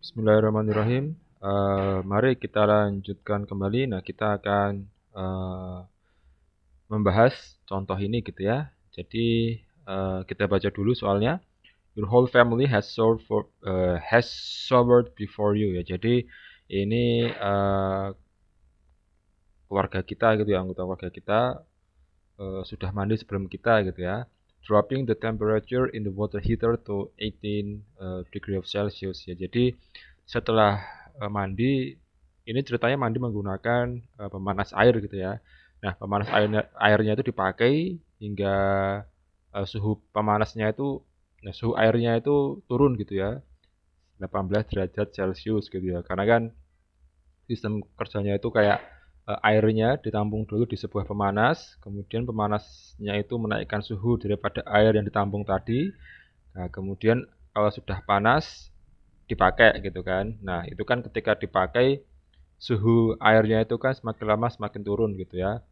Bismillahirrahmanirrahim. Mari kita lanjutkan kembali. Nah, kita akan membahas contoh ini gitu ya. Jadi kita baca dulu soalnya. Your whole family has showered before you ya. Jadi ini keluarga kita gitu ya, anggota keluarga kita sudah mandi sebelum kita gitu ya. Dropping the temperature in the water heater to 18 degree of Celsius ya. Jadi setelah mandi, ini ceritanya mandi menggunakan pemanas air gitu ya. Nah, pemanas airnya itu dipakai hingga suhu pemanasnya itu, nah suhu airnya itu turun gitu ya, 18 derajat Celcius gitu ya. Karena kan sistem kerjanya itu kayak airnya ditampung dulu di sebuah pemanas, kemudian pemanasnya itu menaikkan suhu daripada air yang ditampung tadi. Nah, kemudian kalau sudah panas dipakai gitu kan. Nah, itu kan ketika dipakai suhu airnya itu kan semakin lama semakin turun gitu ya.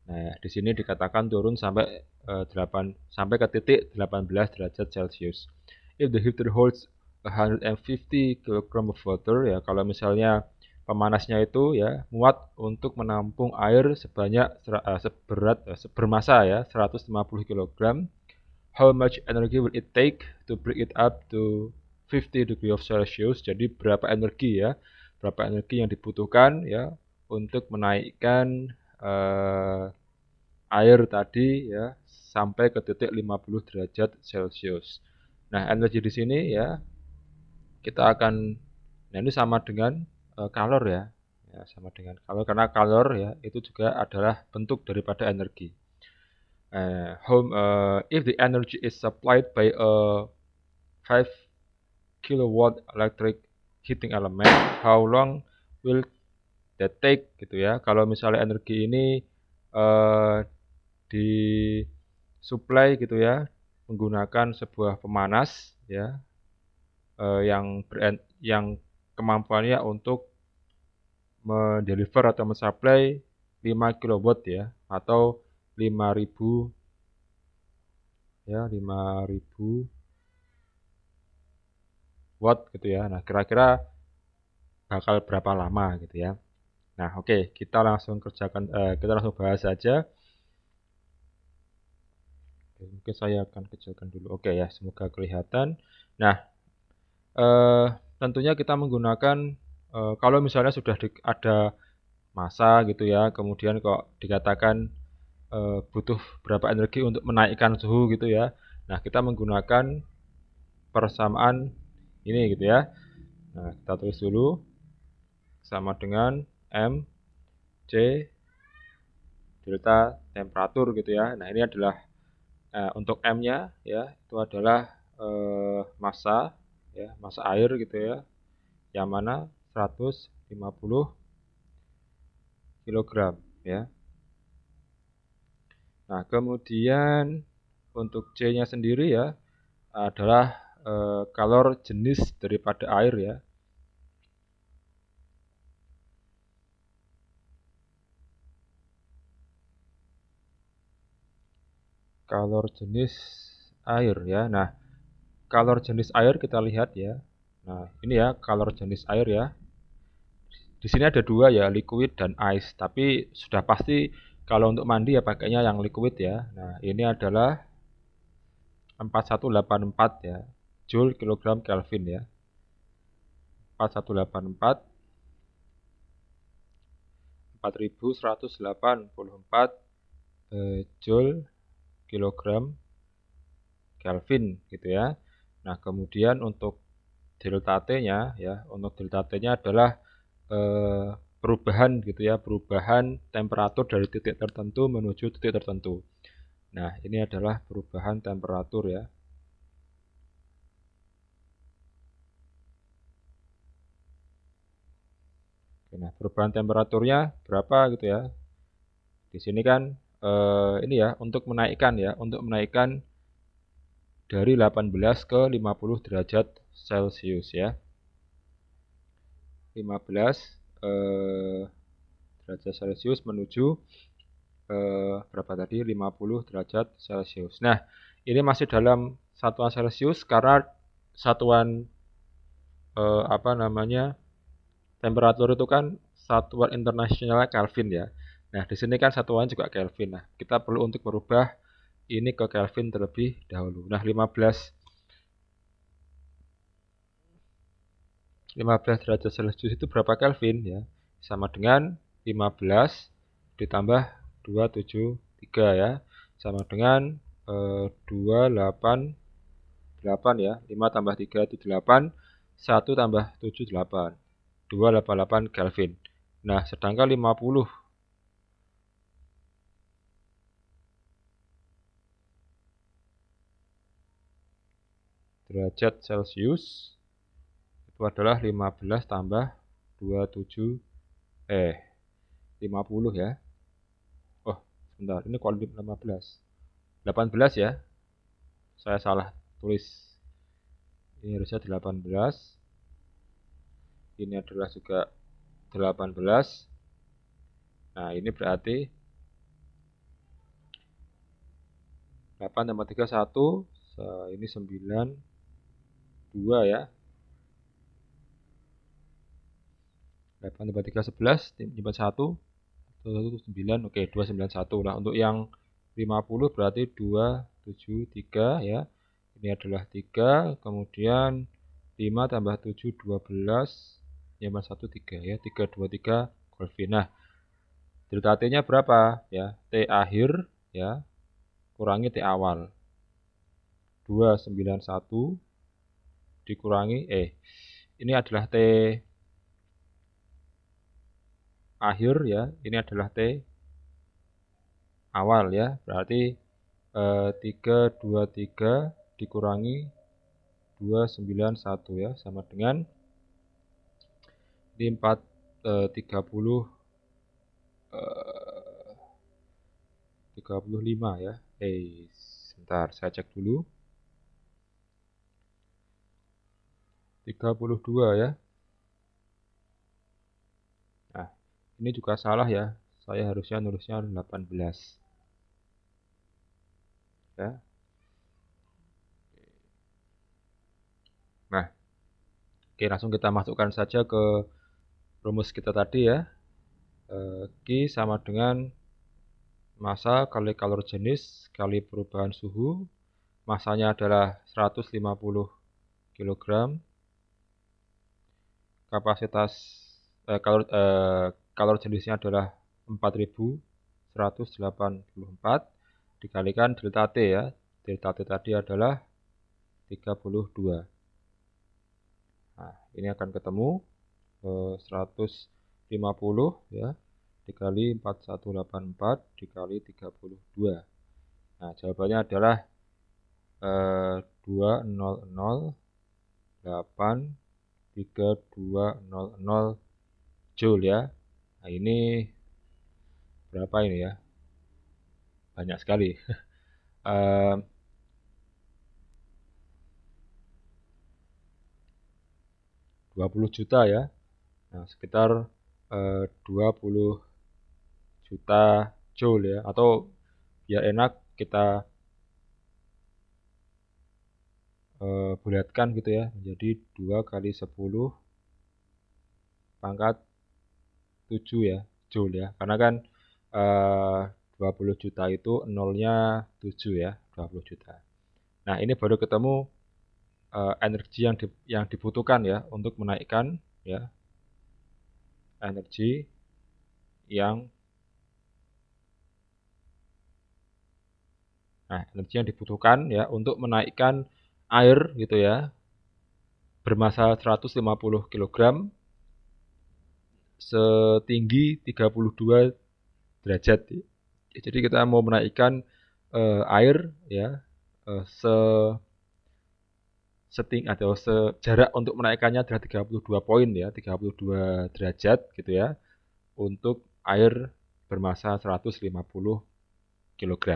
Nah, di sini dikatakan turun sampai 8 sampai ke titik 18 derajat Celcius. If the heater holds 150 kg of water ya, kalau misalnya pemanasnya itu ya muat untuk menampung air sebanyak bermasa ya 150 kg, how much energy will it take to bring it up to 50 degree of Celsius? Jadi berapa energi ya? Berapa energi yang dibutuhkan ya untuk menaikkan air tadi ya sampai ke titik 50 derajat Celcius. Nah, energi di sini ya kita akan, nah ini sama dengan kalor ya. Ya, sama dengan kalor karena kalor ya itu juga adalah bentuk daripada energi. If the energy is supplied by a 5 kilowatt electric heating element, how long will that take gitu ya. Kalau misalnya energi ini uh, disuplai gitu ya menggunakan sebuah pemanas ya yang kemampuannya untuk mendeliver atau mensuplai 5 kilowatt ya atau 5.000 ya 5.000 watt gitu ya. Nah, kira-kira bakal berapa lama gitu ya. Nah, oke, kita langsung kita langsung bahas saja. Mungkin saya akan kecilkan dulu. Oke ya, semoga kelihatan. Nah, tentunya kita menggunakan kalau misalnya sudah ada massa gitu ya, kemudian kok dikatakan butuh berapa energi untuk menaikkan suhu gitu ya. Nah, kita menggunakan persamaan ini gitu ya. Nah, kita tulis dulu sama dengan M C delta temperatur gitu ya. Nah, ini adalah untuk M-nya ya, itu adalah massa ya, massa air gitu ya. Yang mana 150 kg ya. Nah, kemudian untuk C-nya sendiri ya adalah kalor jenis daripada air ya. Kalor jenis air ya. Nah, kalor jenis air kita lihat ya. Nah, ini ya kalor jenis air ya. Di sini ada dua ya, liquid dan ice. Tapi sudah pasti kalau untuk mandi ya pakainya yang liquid ya. Nah, ini adalah 4184 ya. Joule kilogram Kelvin ya. 4184 4184 Joule kilogram Kelvin gitu ya. Nah, kemudian untuk delta T-nya ya, untuk delta T-nya adalah perubahan gitu ya, perubahan temperatur dari titik tertentu menuju titik tertentu. Nah, ini adalah perubahan temperatur ya. Nah, perubahan temperaturnya berapa gitu ya. Di sini kan ini ya, untuk menaikkan dari 18 ke 50 derajat Celcius ya. 15 derajat Celcius menuju berapa tadi 50 derajat Celcius. Nah, ini masih dalam satuan Celcius karena satuan apa namanya, temperatur itu kan satuan internasionalnya Kelvin ya. Nah, di sini kan satuan juga Kelvin. Nah, kita perlu untuk merubah ini ke Kelvin terlebih dahulu. Nah, 15 derajat Celcius itu berapa Kelvin ya? Sama dengan 15 ditambah 273 ya. Sama dengan 288 ya. 5 tambah 3 itu 8. 1 tambah 7 8. 288 Kelvin. Nah, sedangkan 50 derajat Celcius itu adalah 15 tambah 27 50 ya. Oh, sebentar. Ini kok 15? 18 ya. Saya salah tulis. Ini harusnya 18. Ini adalah juga 18. Nah, ini berarti 8 tambah 3 1. Ini 9 2 ya. 8 tambah 3 11, nyimpan 1. 9, oke, 291. Nah, untuk yang 50 berarti 273 ya. Ini adalah 3, kemudian 5 tambah 7 12, nyimpan 1 3 ya. 323 Kelvin. Nah, delta T-nya berapa ya? T akhir ya kurangi T awal. 291 dikurangi ini adalah T akhir ya. Ini adalah T awal ya. Berarti 323 dikurangi 291 ya, sama dengan ini 30 35 ya. Sebentar saya cek dulu. 32 ya. Nah, ini juga salah ya. Saya harusnya nulisnya 18. Ya. Nah, oke, langsung kita masukkan saja ke rumus kita tadi ya. Q sama dengan massa kali kalori jenis kali perubahan suhu. Massanya adalah 150 kg. Kapasitas kalori jenisnya adalah 4184 dikalikan delta T ya. Delta T tadi adalah 32. Nah, ini akan ketemu 150 ya dikali 4184 dikali 32. Nah, jawabannya adalah 20083200 Joule ya. Nah, ini berapa ini ya? Banyak sekali. 20 juta ya. Nah, sekitar 20 juta Joule ya. Atau biar enak kita bulatkan gitu ya. Menjadi 2 kali 10 pangkat 7 ya, Joule ya. Karena kan 20 juta itu nolnya 7 ya, 20 juta. Nah, ini baru ketemu energi yang dibutuhkan ya untuk menaikkan ya energi yang energi yang dibutuhkan ya untuk menaikkan air gitu ya bermassa 150 kg setinggi 32 derajat. Jadi kita mau menaikkan air ya atau sejarak untuk menaikkannya adalah 32 poin ya, 32 derajat gitu ya, untuk air bermassa 150 kg.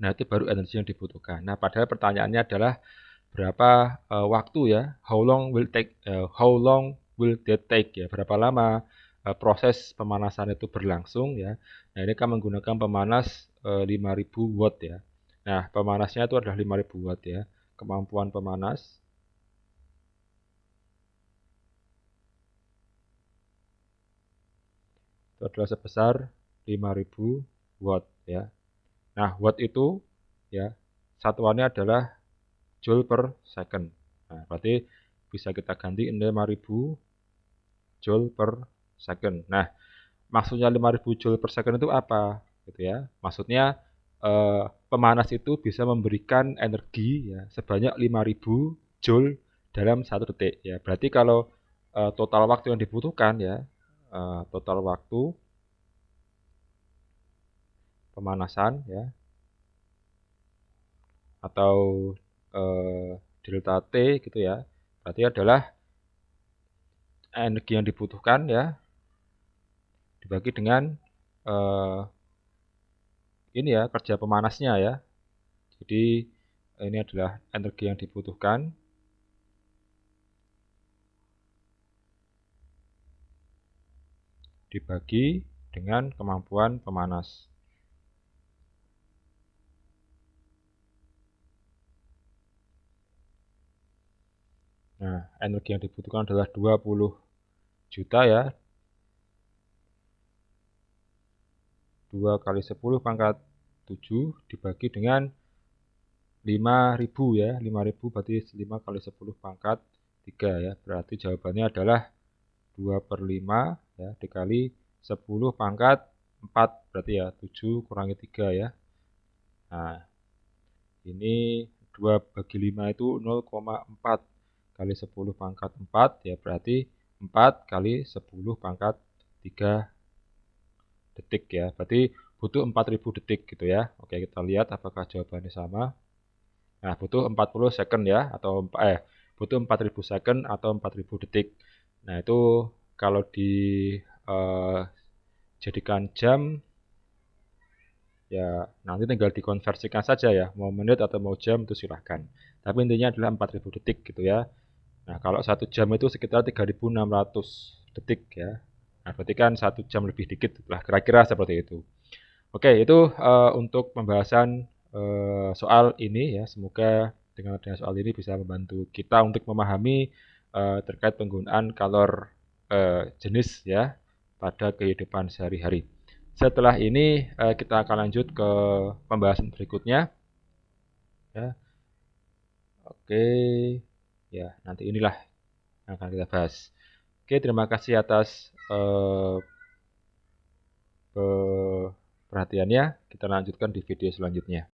Nah, itu baru energi yang dibutuhkan. Nah, padahal pertanyaannya adalah berapa waktu ya, how long will that take ya, berapa lama proses pemanasan itu berlangsung ya. Nah, ini kan menggunakan pemanas 5000 watt ya. Nah, pemanasnya itu adalah 5000 watt ya. Kemampuan pemanas itu adalah sebesar 5000 watt ya. Nah, watt itu ya satuannya adalah joule per second. Nah, berarti bisa kita ganti 5000 joule per second. Nah, maksudnya 5000 joule per second itu apa? Gitu ya. Maksudnya pemanas itu bisa memberikan energi ya sebanyak 5000 joule dalam 1 detik ya. Berarti kalau total waktu yang dibutuhkan ya, total waktu pemanasan ya atau delta T gitu ya. Berarti adalah energi yang dibutuhkan ya dibagi dengan ini ya kerja pemanasnya ya. Jadi ini adalah energi yang dibutuhkan dibagi dengan kemampuan pemanas. Nah, energi yang dibutuhkan adalah 20 juta ya. 2 kali 10 pangkat 7 dibagi dengan 5000 ya. 5000 berarti 5 kali 10 pangkat 3 ya. Berarti jawabannya adalah 2/5 ya dikali 10 pangkat 4 berarti ya 7 kurangi 3 ya. Nah, ini 2 bagi 5 itu 0,4 kali 10 pangkat 4 ya berarti 4 kali 10 pangkat 3 detik ya. Berarti butuh 4000 detik gitu ya. Oke, kita lihat apakah jawabannya sama. Nah, butuh 40 second ya atau butuh 4000 second atau 4000 detik. Nah, itu kalau dijadikan jam ya nanti tinggal dikonversikan saja ya, mau menit atau mau jam itu silahkan. Tapi intinya adalah 4000 detik gitu ya. Nah, kalau 1 jam itu sekitar 3600 detik ya. Nah, berarti kan 1 jam lebih dikit lah, kira-kira seperti itu. Oke, itu untuk pembahasan soal ini ya. Semoga dengan adanya soal ini bisa membantu kita untuk memahami terkait penggunaan kalor jenis ya pada kehidupan sehari-hari. Setelah ini kita akan lanjut ke pembahasan berikutnya. Ya, oke, ya nanti inilah yang akan kita bahas. Oke, terima kasih atas perhatiannya. Kita lanjutkan di video selanjutnya.